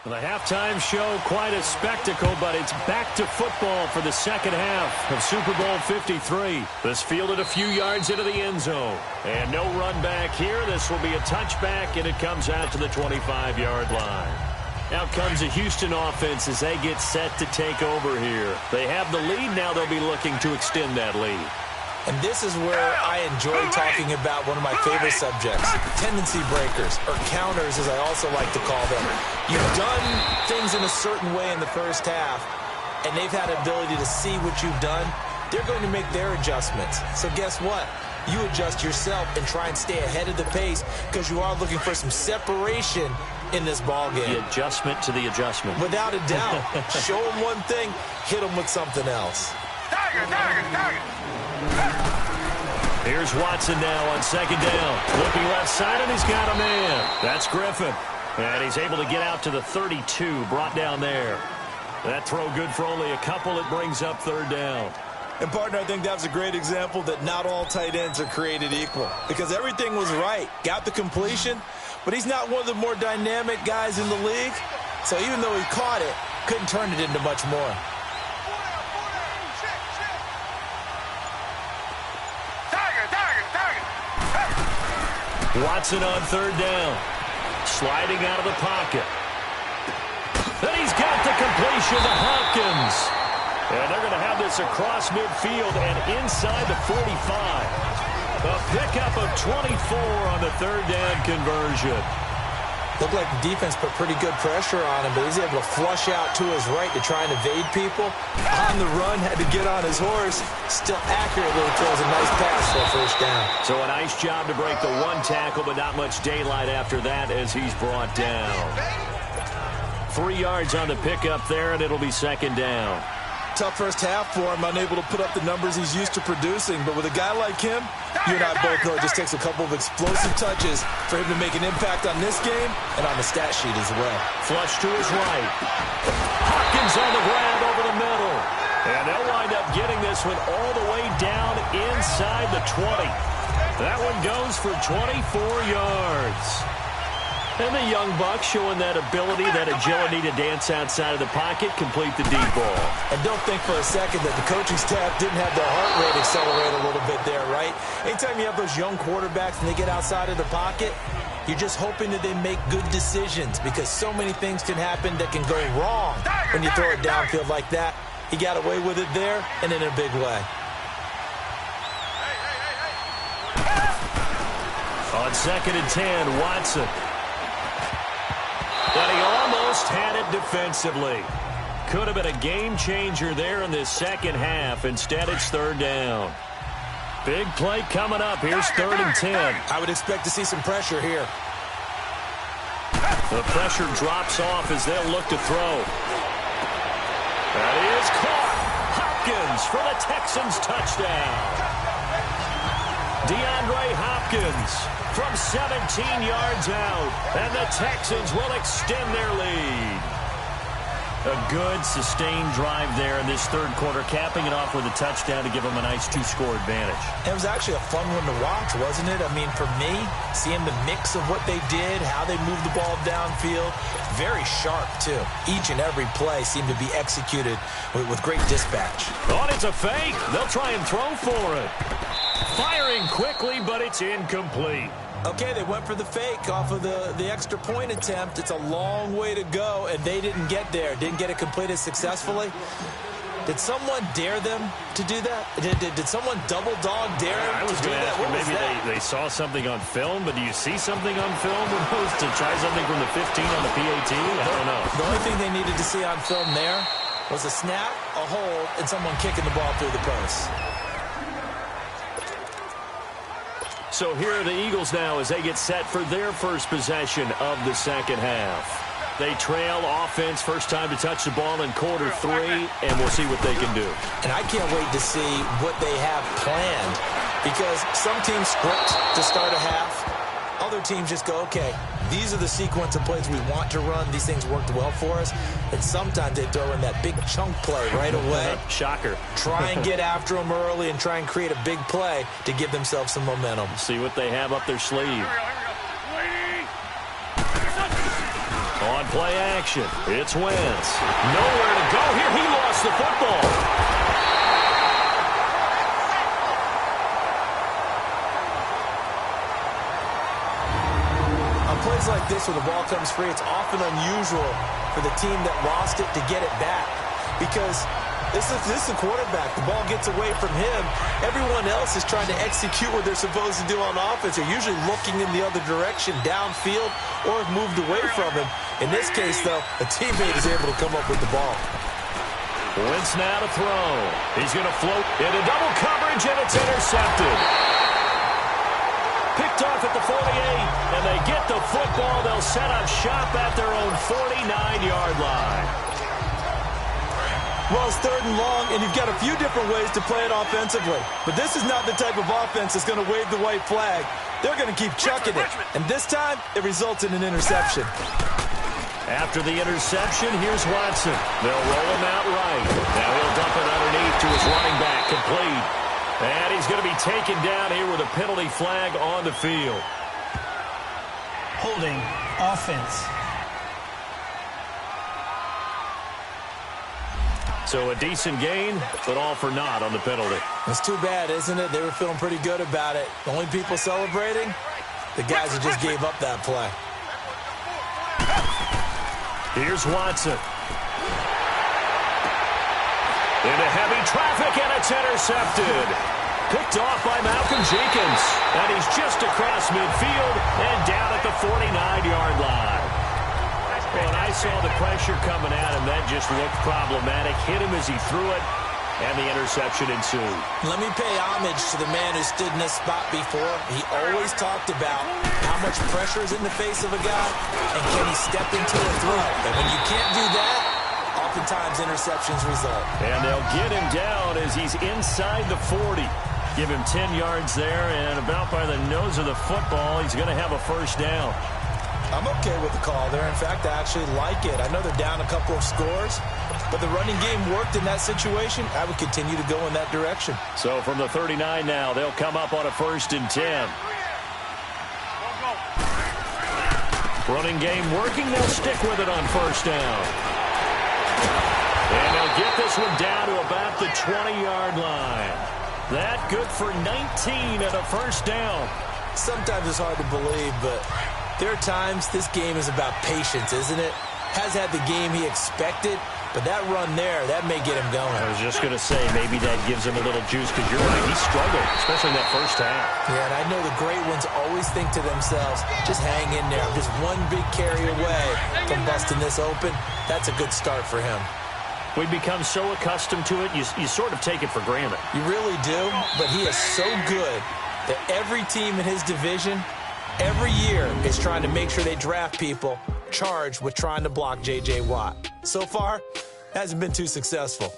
The halftime show, quite a spectacle, but it's back to football for the second half of Super Bowl 53. This fielded a few yards into the end zone. And no run back here. This will be a touchback, and it comes out to the 25-yard line. Out comes the Houston offense as they get set to take over here. They have the lead. Now they'll be looking to extend that lead. And this is where I enjoy talking about one of my favorite subjects, tendency breakers, or counters as I also like to call them. You've done things in a certain way in the first half, and they've had the ability to see what you've done. They're going to make their adjustments. So guess what? You adjust yourself and try and stay ahead of the pace because you are looking for some separation in this ball game. The adjustment to the adjustment. Without a doubt. Show them one thing, hit them with something else. Target. Here's Watson now on second down. Looking left side, and he's got a man. That's Griffin. And he's able to get out to the 32, brought down there. That throw good for only a couple. It brings up third down. And, partner, I think that was a great example that not all tight ends are created equal. Because everything was right. Got the completion, but he's not one of the more dynamic guys in the league. So even though he caught it, couldn't turn it into much more. Watson on third down. Sliding out of the pocket. Then he's got the completion to Hopkins. And they're going to have this across midfield and inside the 45. A pickup of 24 on the third down conversion. Looked like the defense put pretty good pressure on him, but he's able to flush out to his right to try and evade people. On the run, had to get on his horse. Still accurately throws a nice pass for a first down. So a nice job to break the one tackle, but not much daylight after that as he's brought down. 3 yards on the pickup there, and it'll be second down. Tough first half for him, unable to put up the numbers he's used to producing. But with a guy like him, you and I both know it just takes a couple of explosive touches for him to make an impact on this game and on the stat sheet as well. Flush to his right. Hopkins on the grab over the middle. And they'll wind up getting this one all the way down inside the 20. That one goes for 24 yards. And the young buck showing that ability, that agility to dance outside of the pocket, complete the deep ball. And don't think for a second that the coaching staff didn't have their heart rate accelerate a little bit there, right? Anytime you have those young quarterbacks and they get outside of the pocket, you're just hoping that they make good decisions because so many things can happen that can go wrong when you throw it downfield like that. He got away with it there and in a big way. On second and 10, Watson. But he almost had it defensively. Could have been a game changer there in this second half. Instead, it's third down. Big play coming up. Here's third and 10. I would expect to see some pressure here. The pressure drops off as they'll look to throw. That is caught. Hopkins for the Texans touchdown. DeAndre Hopkins from 17 yards out, and the Texans will extend their lead. A good, sustained drive there in this third quarter, capping it off with a touchdown to give them a nice two-score advantage. It was actually a fun one to watch, wasn't it? I mean, for me, seeing the mix of what they did, how they moved the ball downfield, very sharp, too. Each and every play seemed to be executed with great dispatch. Oh, and it's a fake. They'll try and throw for it. Firing quickly, but it's incomplete. Okay, they went for the fake off of the extra point attempt. It's a long way to go, and they didn't get there. Didn't get it completed successfully. Did someone dare them to do that? Did someone double dog dare them to do that? What maybe they saw something on film, but do you see something on film to try something from the 15 on the PAT? I don't know. The only thing they needed to see on film there was a snap, a hold, and someone kicking the ball through the post. So here are the Eagles now as they get set for their first possession of the second half. They trail offense, first time to touch the ball in quarter 3, and we'll see what they can do. And I can't wait to see what they have planned because some teams script to start a half. Other teams just go, okay, these are the sequence of plays we want to run. These things worked well for us. And sometimes they throw in that big chunk play right away. Shocker. Try and get after them early and try and create a big play to give themselves some momentum. See what they have up their sleeve. On play action, it's Wentz. Nowhere to go here. He lost the football. On plays like this where the ball comes free, it's often unusual for the team that lost it to get it back. Because this is the quarterback. The ball gets away from him. Everyone else is trying to execute what they're supposed to do on offense. They're usually looking in the other direction, downfield, or have moved away from him. In this case, though, a teammate is able to come up with the ball. Wentz now to throw. He's going to float into double coverage, and it's intercepted. Picked off at the 48, and they get the football. They'll set up shop at their own 49-yard line. Well, it's 3rd and long, and you've got a few different ways to play it offensively. But this is not the type of offense that's going to wave the white flag. They're going to keep chucking it. And this time, it results in an interception. After the interception, here's Watson. They'll roll him out right. Now he'll dump it underneath to his running back, complete. And he's going to be taken down here with a penalty flag on the field. Holding offense. So a decent gain, but all for naught on the penalty. It's too bad, isn't it? They were feeling pretty good about it. The only people celebrating, the guys who just gave up that play. Here's Watson. Into heavy traffic, and it's intercepted. Picked off by Malcolm Jenkins. And he's just across midfield and down at the 49-yard line. Well, and I saw the pressure coming at him. That just looked problematic. Hit him as he threw it, and the interception ensued. Let me pay homage to the man who stood in this spot before. He always talked about how much pressure is in the face of a guy, and can he step into a throw. And when you can't do that, oftentimes interceptions result. And they'll get him down as he's inside the 40. Give him 10 yards there, and about by the nose of the football, he's going to have a first down. I'm okay with the call there. In fact, I actually like it. I know they're down a couple of scores, but the running game worked in that situation. I would continue to go in that direction. So from the 39 now, they'll come up on a 1st and 10. Running game working. They'll stick with it on 1st down. And they'll get this one down to about the 20-yard line. That good for 19 at a 1st down. Sometimes it's hard to believe, but there are times this game is about patience, isn't it? Has had the game he expected, but that run there, that may get him going. I was just going to say, maybe that gives him a little juice, because you're right, he struggled, especially in that 1st half. Yeah, and I know the great ones always think to themselves, just hang in there. I'm just one big carry away from busting this open. That's a good start for him. We've become so accustomed to it, you sort of take it for granted. You really do, but he is so good that every team in his division every year is trying to make sure they draft people charged with trying to block J.J. Watt. So far, hasn't been too successful.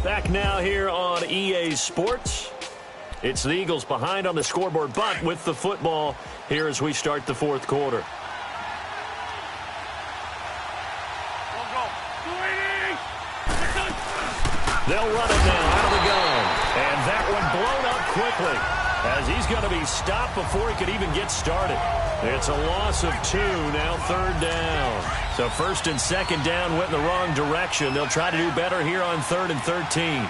Back now here on EA Sports. It's the Eagles behind on the scoreboard, but with the football here as we start the 4th quarter. They'll run it now out of the gun. And that one blown up quickly as he's going to be stopped before he could even get started. It's a loss of 2, now 3rd down. So 1st and 2nd down went in the wrong direction. They'll try to do better here on 3rd and 13.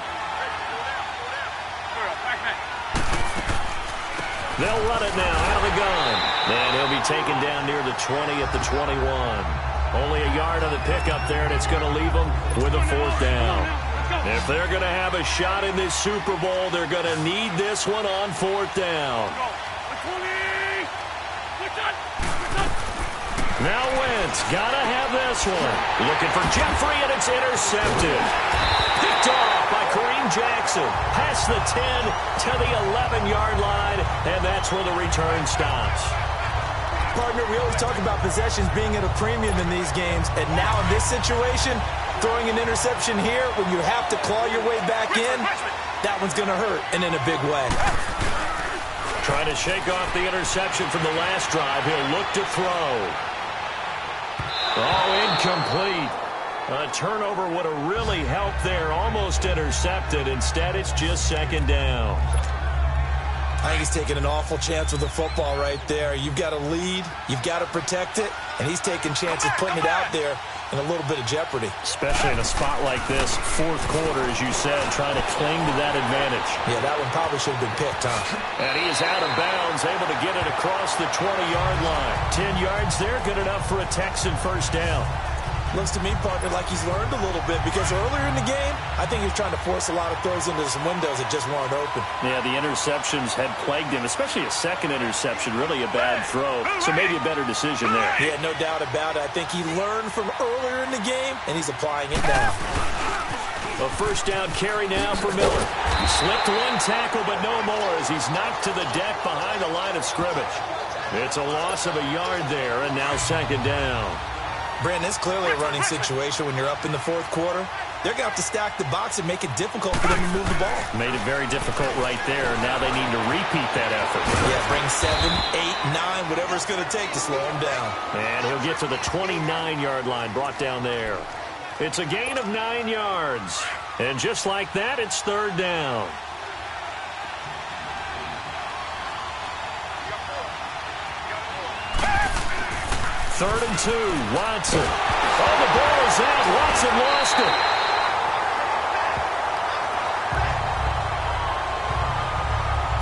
They'll run it now out of the gun. And he'll be taken down near the 20 at the 21. Only a yard on the pickup there, and it's going to leave them with a 4th down. If they're going to have a shot in this Super Bowl, they're going to need this one on 4th down. Now Wentz, got to have this one. Looking for Jeffrey, and it's intercepted. Picked off by Kareem Jackson. Past the 10 to the 11-yard line, and that's where the return stops. Partner, we always talk about possessions being at a premium in these games, and now in this situation, throwing an interception here when you have to claw your way back in, that one's going to hurt, and in a big way. Trying to shake off the interception from the last drive. He'll look to throw. Oh, incomplete. A turnover would have really helped there. Almost intercepted. Instead, it's just 2nd down. I think he's taking an awful chance with the football right there. You've got to lead, you've got to protect it, and he's taking chances putting it out there in a little bit of jeopardy. Especially in a spot like this, fourth quarter, as you said, trying to cling to that advantage. Yeah, that one probably should have been picked, huh? And he is out of bounds, able to get it across the 20-yard line. 10 yards there, good enough for a Texan first down. Looks to me, partner, like he's learned a little bit because earlier in the game, I think he was trying to force a lot of throws into some windows that just weren't open. Yeah, the interceptions had plagued him, especially a second interception, really a bad throw. So maybe a better decision there. Yeah, no doubt about it. I think he learned from earlier in the game, and he's applying it now. A first down carry now for Miller. He slipped one tackle, but no more as he's knocked to the deck behind the line of scrimmage. It's a loss of a yard there, and now second down. Brandon, it's clearly a running situation when you're up in the fourth quarter. They're going to have to stack the box and make it difficult for them to move the ball. Made it very difficult right there. Now they need to repeat that effort. Yeah, bring 7, 8, 9, whatever it's going to take to slow him down. And he'll get to the 29-yard line, brought down there. It's a gain of 9 yards. And just like that, it's third down. Third and 2, Watson. Oh, the ball is out. Watson lost it.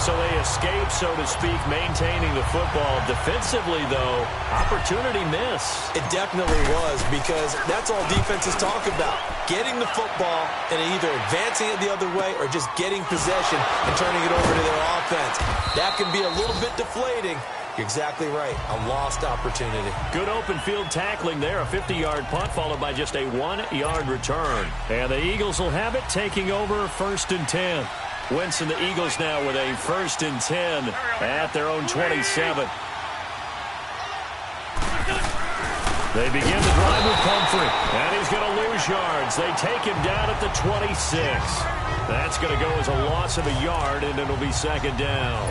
So they escape, so to speak, maintaining the football. Defensively, though, opportunity miss. It definitely was because that's all defenses talk about. Getting the football and either advancing it the other way or just getting possession and turning it over to their offense. That can be a little bit deflating. You're exactly right. A lost opportunity. Good open field tackling there. A 50-yard punt followed by just a 1-yard return. And the Eagles will have it, taking over first and 10. Wentz and the Eagles now with a first and 10 at their own 27. They begin the drive with Pumphrey. And he's going to lose yards. They take him down at the 26. That's going to go as a loss of a yard, and it'll be second down.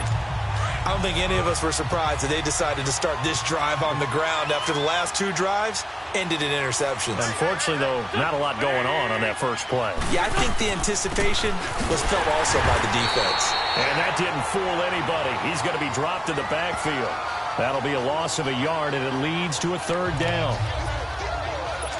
I don't think any of us were surprised that they decided to start this drive on the ground after the last 2 drives ended in interceptions. Unfortunately, though, not a lot going on that first play. Yeah, I think the anticipation was felt also by the defense. And that didn't fool anybody. He's going to be dropped in the backfield. That'll be a loss of a yard, and it leads to a third down.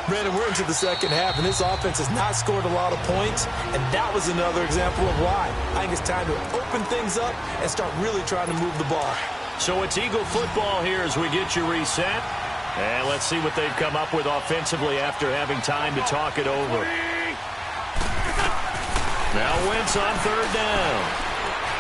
Brandon, we're into the second half, and this offense has not scored a lot of points, and that was another example of why. I think it's time to open things up and start really trying to move the ball. So it's Eagle football here as we get you reset. And let's see what they've come up with offensively after having time to talk it over. Now Wentz on third down.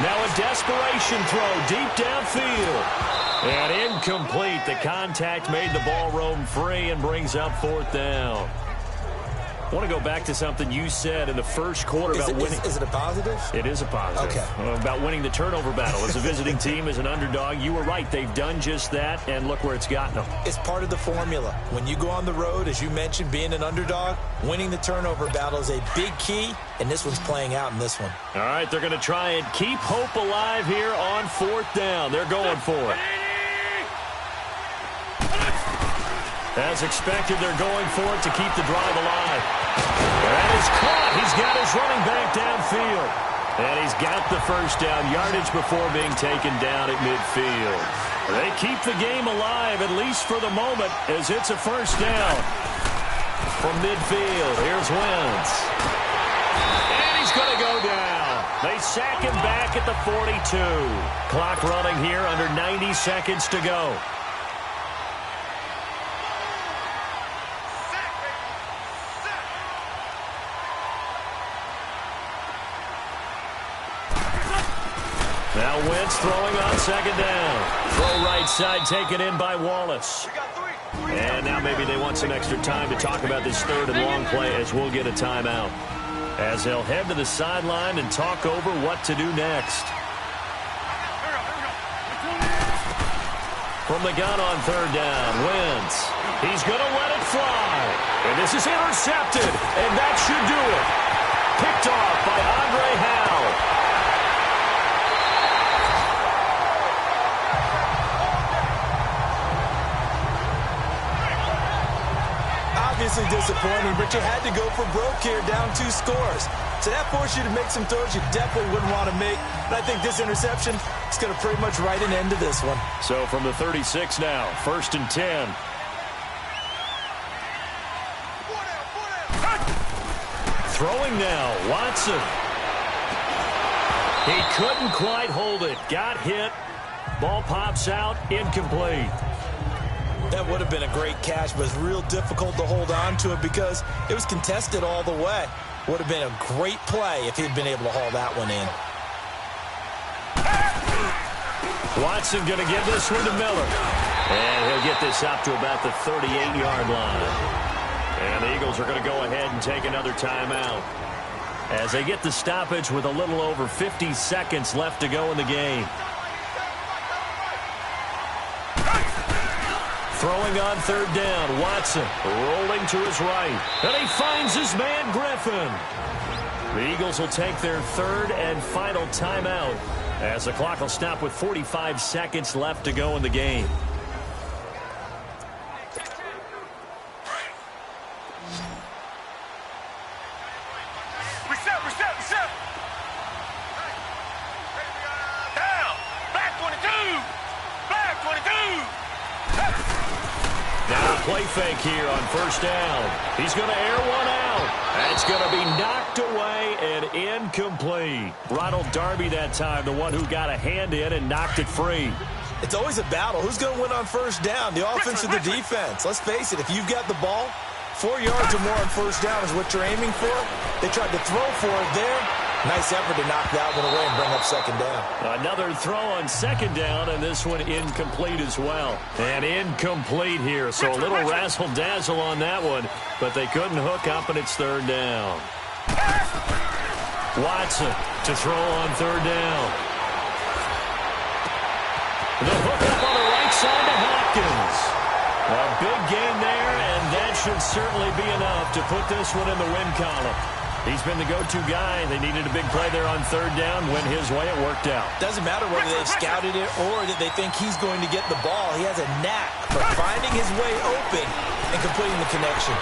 Now a desperation throw deep downfield. And incomplete. The contact made the ball roam free and brings up fourth down. I want to go back to something you said in the first quarter about winning. Is it a positive? It is a positive. Okay. About winning the turnover battle. As a visiting team, as an underdog, you were right. They've done just that, and look where it's gotten them. It's part of the formula. When you go on the road, as you mentioned, being an underdog, winning the turnover battle is a big key, and this one's playing out in this one. All right, they're going to try and keep hope alive here on fourth down. They're going for it. As expected, they're going for it to keep the drive alive. That is caught. He's got his running back downfield. And he's got the first down yardage before being taken down at midfield. They keep the game alive, at least for the moment, as it's a first down. From midfield, here's Wentz. And he's going to go down. They sack him back at the 42. Clock running here, under 90 seconds to go. Now Wentz throwing on second down. Throw right side taken in by Wallace. And now maybe they want some extra time to talk about this third and long play as we'll get a timeout. As they'll head to the sideline and talk over what to do next. From the gun on third down, Wentz. He's going to let it fly. And this is intercepted. And that should do it. Picked off by Andre Howe. obviously disappointing, but you had to go for broke here, down 2 scores. So that forced you to make some throws you definitely wouldn't want to make. And I think this interception is going to pretty much write an end to this one. So from the 36 now, 1st and 10. Throwing now, Watson. He couldn't quite hold it. Got hit. Ball pops out, incomplete. That would have been a great catch, but it's real difficult to hold on to it because it was contested all the way. Would have been a great play if he'd been able to haul that one in. Watson going to give this one to Miller. And he'll get this up to about the 38-yard line. And the Eagles are going to go ahead and take another timeout as they get the stoppage with a little over 50 seconds left to go in the game. Throwing on 3rd down, Watson rolling to his right. And he finds his man, Griffin. The Eagles will take their 3rd and final timeout as the clock will stop with 45 seconds left to go in the game. Reset. Down. Black 22. Black 22. Now a play fake here on 1st down. He's going to air one out. That's going to be knocked away and incomplete. Ronald Darby that time, the one who got a hand in and knocked it free. It's always a battle. Who's going to win on 1st down, the offense or the defense? Let's face it, if you've got the ball, 4 yards or more on 1st down is what you're aiming for. They tried to throw for it there. Nice effort to knock that one away and bring up 2nd down. Another throw on 2nd down, and this one incomplete as well. And incomplete here, so a little razzle-dazzle on that one, but they couldn't hook up, and it's 3rd down. Watson to throw on 3rd down. The hook up on the right side to Hopkins. A big gain there, and that should certainly be enough to put this one in the win column. He's been the go-to guy. They needed a big play there on 3rd down. Went his way. It worked out. Doesn't matter whether they've scouted it or that they think he's going to get the ball. He has a knack for finding his way open and completing the connection.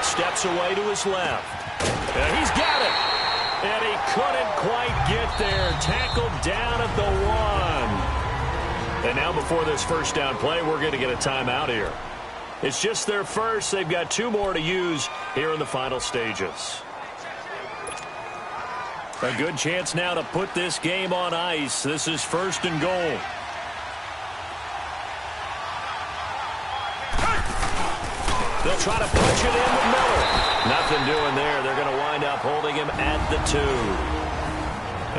Steps away to his left. And he's got it. And he couldn't quite get there. Tackled down at the 1. And now before this 1st down play, we're going to get a timeout here. It's just their first. They've got 2 more to use here in the final stages. A good chance now to put this game on ice. This is 1st and goal. They'll try to punch it in with Miller. Nothing doing there. They're going to wind up holding him at the 2.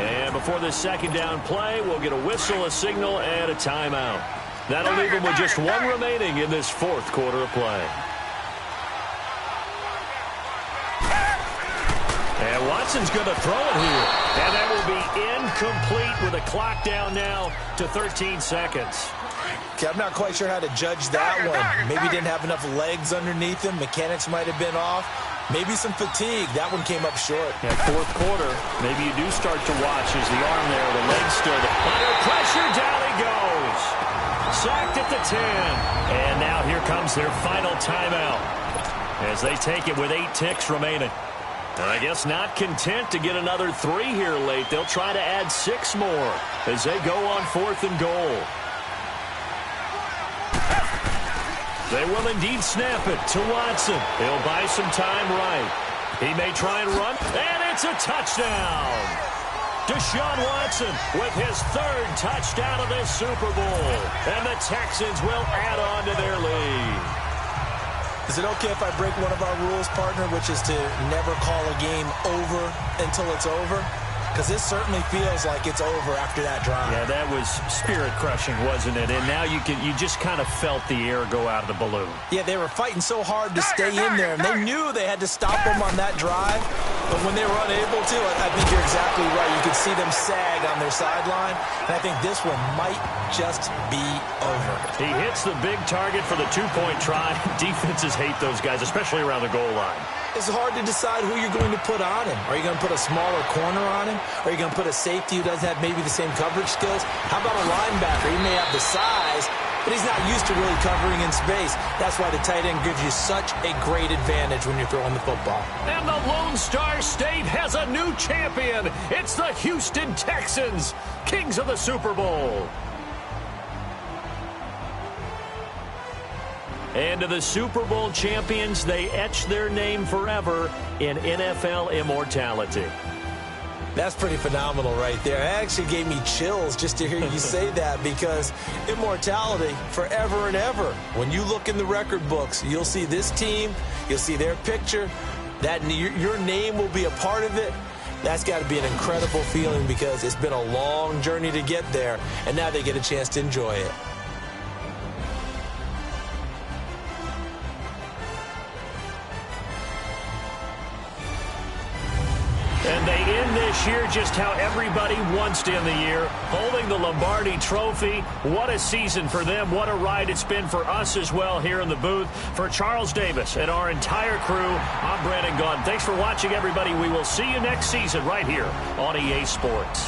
And before this 2nd down play, we'll get a whistle, a signal, and a timeout. That'll leave him with just 1 remaining in this 4th quarter of play. And Watson's going to throw it here. And that will be incomplete with a clock down now to 13 seconds. Okay, I'm not quite sure how to judge that one. Maybe didn't have enough legs underneath him. Mechanics might have been off. Maybe some fatigue. That one came up short. At 4th quarter, maybe you do start to watch as the arm there, the leg still. Under pressure, down he goes. Sacked at the 10. And now here comes their final timeout as they take it with 8 ticks remaining. And I guess not content to get another 3 here late. They'll try to add 6 more as they go on 4th and goal. They will indeed snap it to Watson. He'll buy some time right. He may try and run, and it's a touchdown. Deshaun Watson with his 3rd touchdown of this Super Bowl. And the Texans will add on to their lead. Is it okay if I break one of our rules, partner, which is to never call a game over until it's over? Because this certainly feels like it's over after that drive. Yeah, that was spirit-crushing, wasn't it? And now you just kind of felt the air go out of the balloon. Yeah, they were fighting so hard to stay in there, and they knew they had to stop them on that drive. But when they were unable to, I think you're exactly right. You could see them sag on their sideline, and I think this one might just be over. He hits the big target for the 2-point try. Defenses hate those guys, especially around the goal line. it's hard to decide who you're going to put on him. Are you going to put a smaller corner on him? Are you going to put a safety who doesn't have maybe the same coverage skills? How about a linebacker? He may have the size, but he's not used to really covering in space. That's why the tight end gives you such a great advantage when you're throwing the football. And the Lone Star State has a new champion. It's the Houston Texans, kings of the Super Bowl. And to the Super Bowl champions, they etch their name forever in NFL immortality. That's pretty phenomenal right there. It actually gave me chills just to hear you say that, because immortality forever and ever. When you look in the record books, you'll see this team, you'll see their picture, that your name will be a part of it. That's got to be an incredible feeling, because it's been a long journey to get there, and now they get a chance to enjoy it. And they end this year just how everybody wants to end the year, holding the Lombardi Trophy. What a season for them. What a ride it's been for us as well here in the booth. For Charles Davis and our entire crew, I'm Brandon Gaudin. Thanks for watching, everybody. We will see you next season right here on EA Sports.